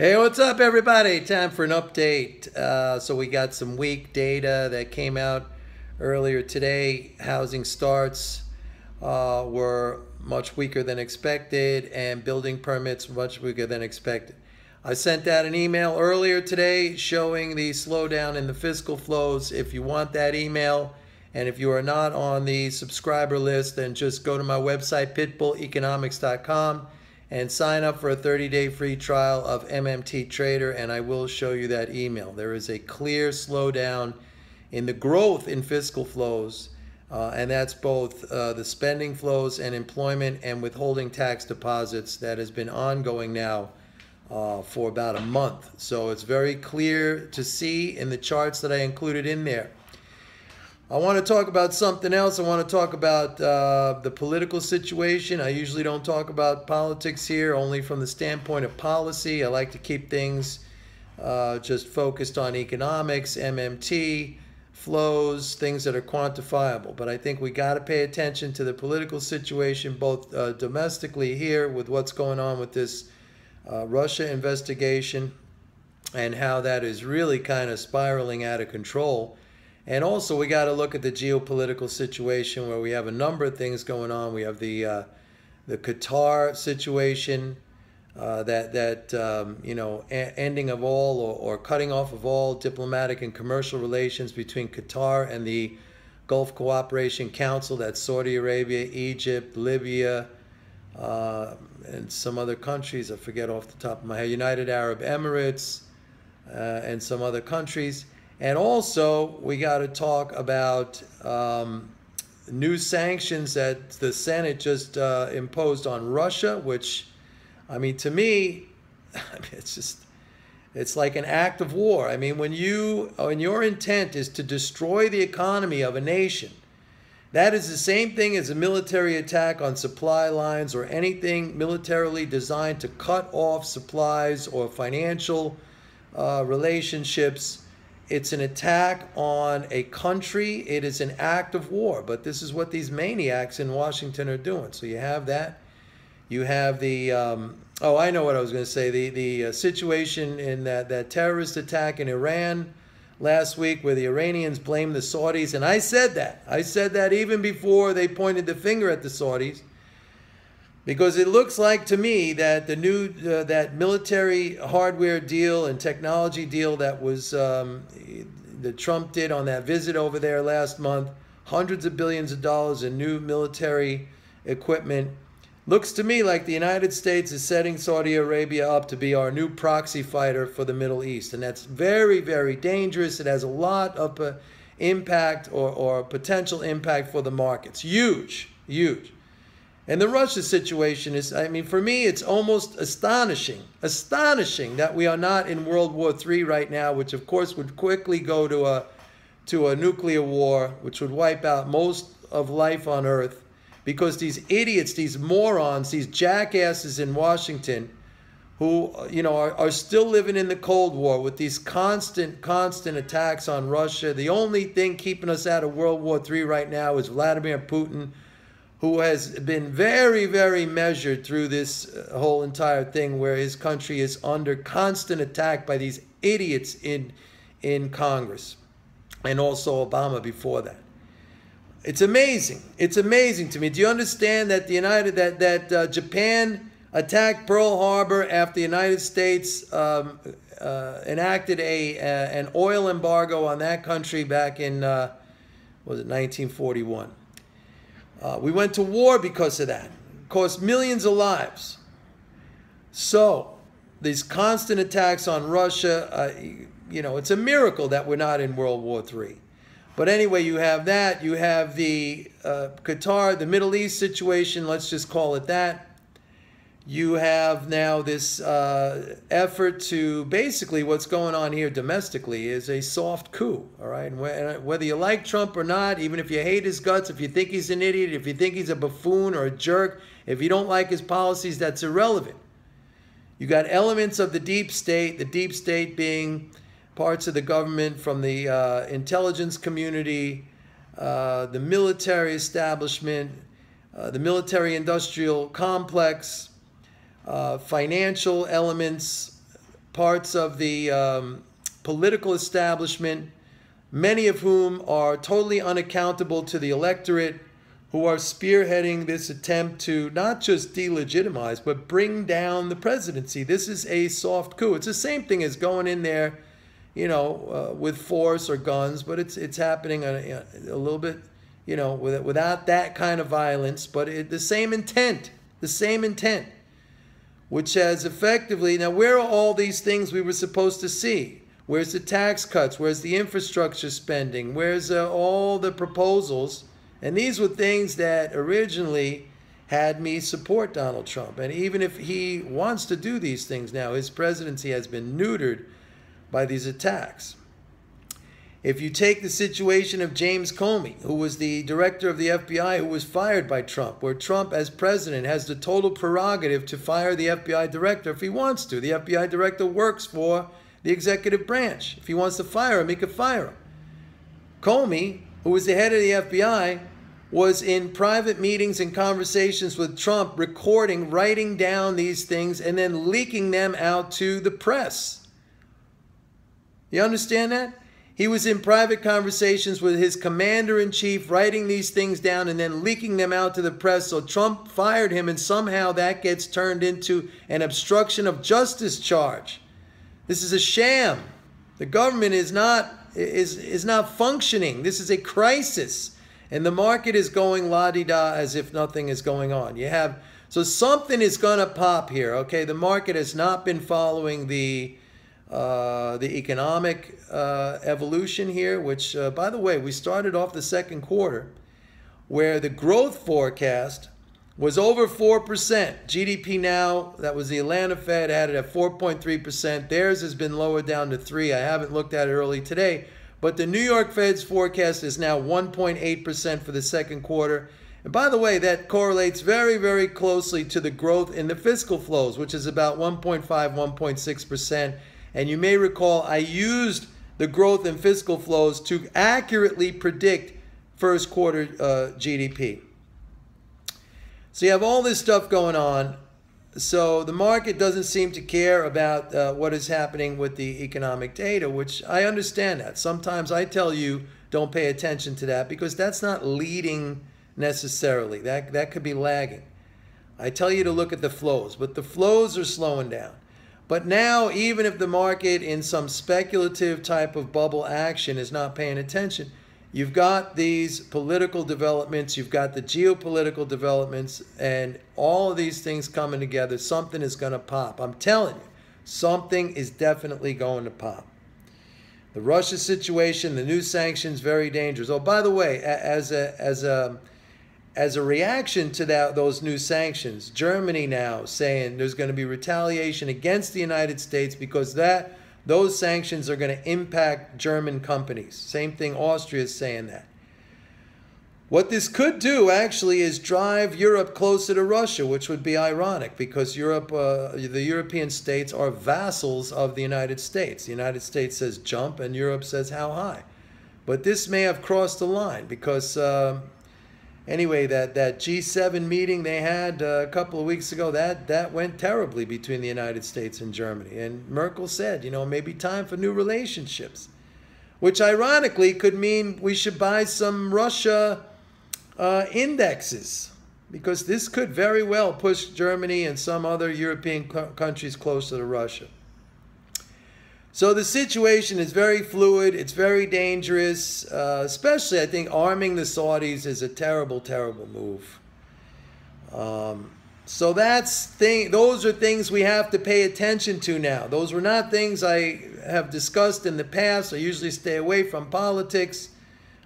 Hey, what's up, everybody? Time for an update. So we got some weak data that came out earlier today. Housing starts were much weaker than expected, and building permits much weaker than expected. I sent out an email earlier today showing the slowdown in the fiscal flows. If you want that email, and if you are not on the subscriber list, then just go to my website, pitbulleconomics.com, and sign up for a 30-day free trial of MMT Trader, and I will show you that email. There is a clear slowdown in the growth in fiscal flows, and that's both the spending flows and employment and withholding tax deposits that has been ongoing now for about a month. So it's very clear to see in the charts that I included in there. I want to talk about something else. I want to talk about the political situation. I usually don't talk about politics here, only from the standpoint of policy. I like to keep things just focused on economics, MMT, flows, things that are quantifiable. But I think we got to pay attention to the political situation, both domestically here with what's going on with this Russia investigation and how that is really kind of spiraling out of control. And also, we got to look at the geopolitical situation where we have a number of things going on. We have the Qatar situation, ending of all or cutting off of all diplomatic and commercial relations between Qatar and the Gulf Cooperation Council. That's Saudi Arabia, Egypt, Libya, and some other countries. I forget off the top of my head. United Arab Emirates, and some other countries. And also, we got to talk about new sanctions that the Senate just imposed on Russia, which, I mean, to me, it's like an act of war. I mean, when your intent is to destroy the economy of a nation, that is the same thing as a military attack on supply lines or anything militarily designed to cut off supplies or financial relationships. It's an attack on a country. It is an act of war. But this is what these maniacs in Washington are doing. So you have that. You have the, oh, I know what I was going to say. The situation in that terrorist attack in Iran last week where the Iranians blamed the Saudis. And I said that. I said that even before they pointed the finger at the Saudis. Because it looks like to me that the new that military hardware deal and technology deal that was that Trump did on that visit over there last month, hundreds of billions of dollars in new military equipment, looks to me like the United States is setting Saudi Arabia up to be our new proxy fighter for the Middle East. And that's very, very dangerous. It has a lot of impact or potential impact for the markets. Huge, huge. And the Russia situation is, I mean, for me, it's almost astonishing that we are not in World War III right now, which of course would quickly go to a nuclear war, which would wipe out most of life on Earth, because these idiots, these morons, these jackasses in Washington, who are still living in the Cold War with these constant attacks on Russia. The only thing keeping us out of World War III right now is Vladimir Putin, who has been very, very measured through this whole entire thing, where his country is under constant attack by these idiots in Congress, and also Obama before that. It's amazing. It's amazing to me. Do you understand that Japan attacked Pearl Harbor after the United States enacted an oil embargo on that country back in was it 1941? We went to war because of that. It cost millions of lives. So these constant attacks on Russia, it's a miracle that we're not in World War III. But anyway, you have that. You have the Qatar, the Middle East situation, let's just call it that. You have now this effort to, basically what's going on here domestically is a soft coup, all right? And whether you like Trump or not, even if you hate his guts, if you think he's an idiot, if you think he's a buffoon or a jerk, if you don't like his policies, that's irrelevant. You got elements of the deep state being parts of the government from the intelligence community, the military establishment, the military-industrial complex, financial elements, parts of the political establishment, many of whom are totally unaccountable to the electorate, who are spearheading this attempt to not just delegitimize, but bring down the presidency. This is a soft coup. It's the same thing as going in there, you know, with force or guns, but it's happening a little bit, you know, without that kind of violence, but the same intent, which has effectively, now where are all these things we were supposed to see? Where's the tax cuts? Where's the infrastructure spending? Where's all the proposals? And these were things that originally had me support Donald Trump. And even if he wants to do these things now, his presidency has been neutered by these attacks. If you take the situation of James Comey, who was the director of the FBI, who was fired by Trump, where Trump, as president, has the total prerogative to fire the FBI director if he wants to. The FBI director works for the executive branch. If he wants to fire him, he could fire him. Comey, who was the head of the FBI, was in private meetings and conversations with Trump, recording, writing down these things, and then leaking them out to the press. You understand that? He was in private conversations with his commander-in-chief, writing these things down and then leaking them out to the press. So Trump fired him, and somehow that gets turned into an obstruction of justice charge. This is a sham. The government is not functioning. This is a crisis. And the market is going la-di-da as if nothing is going on. So something is going to pop here, okay? The market has not been following the economic evolution here, which, by the way, we started off the second quarter where the growth forecast was over 4%. GDP now, that was the Atlanta Fed, had it at 4.3%. Theirs has been lowered down to 3%. I haven't looked at it early today. But the New York Fed's forecast is now 1.8% for the second quarter. And by the way, that correlates very, very closely to the growth in the fiscal flows, which is about 1.5, 1.6%. And you may recall I used the growth in fiscal flows to accurately predict first quarter GDP. So you have all this stuff going on. So the market doesn't seem to care about what is happening with the economic data, which I understand that. Sometimes I tell you don't pay attention to that because that's not leading necessarily. That could be lagging. I tell you to look at the flows, but the flows are slowing down. But now, even if the market in some speculative type of bubble action is not paying attention, you've got these political developments, you've got the geopolitical developments, and all of these things coming together. Something is going to pop. I'm telling you, something is definitely going to pop. The Russia situation, the new sanctions, very dangerous. Oh, by the way, as a reaction to those new sanctions, Germany now saying there's going to be retaliation against the United States because those sanctions are going to impact German companies. Same thing, Austria is saying that. What this could do actually is drive Europe closer to Russia, which would be ironic because the European states are vassals of the United States. The United States says jump and Europe says how high. But this may have crossed the line because anyway, that G7 meeting they had a couple of weeks ago, that went terribly between the United States and Germany. And Merkel said, you know, maybe time for new relationships, which ironically could mean we should buy some Russia indexes because this could very well push Germany and some other European countries closer to Russia. So the situation is very fluid. It's very dangerous, especially I think arming the Saudis is a terrible, terrible move. So those are things we have to pay attention to now. Those were not things I have discussed in the past. I usually stay away from politics.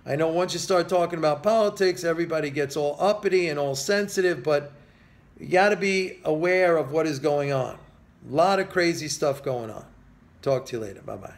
I know once you start talking about politics, everybody gets all uppity and all sensitive, but you got to be aware of what is going on. A lot of crazy stuff going on. Talk to you later. Bye-bye.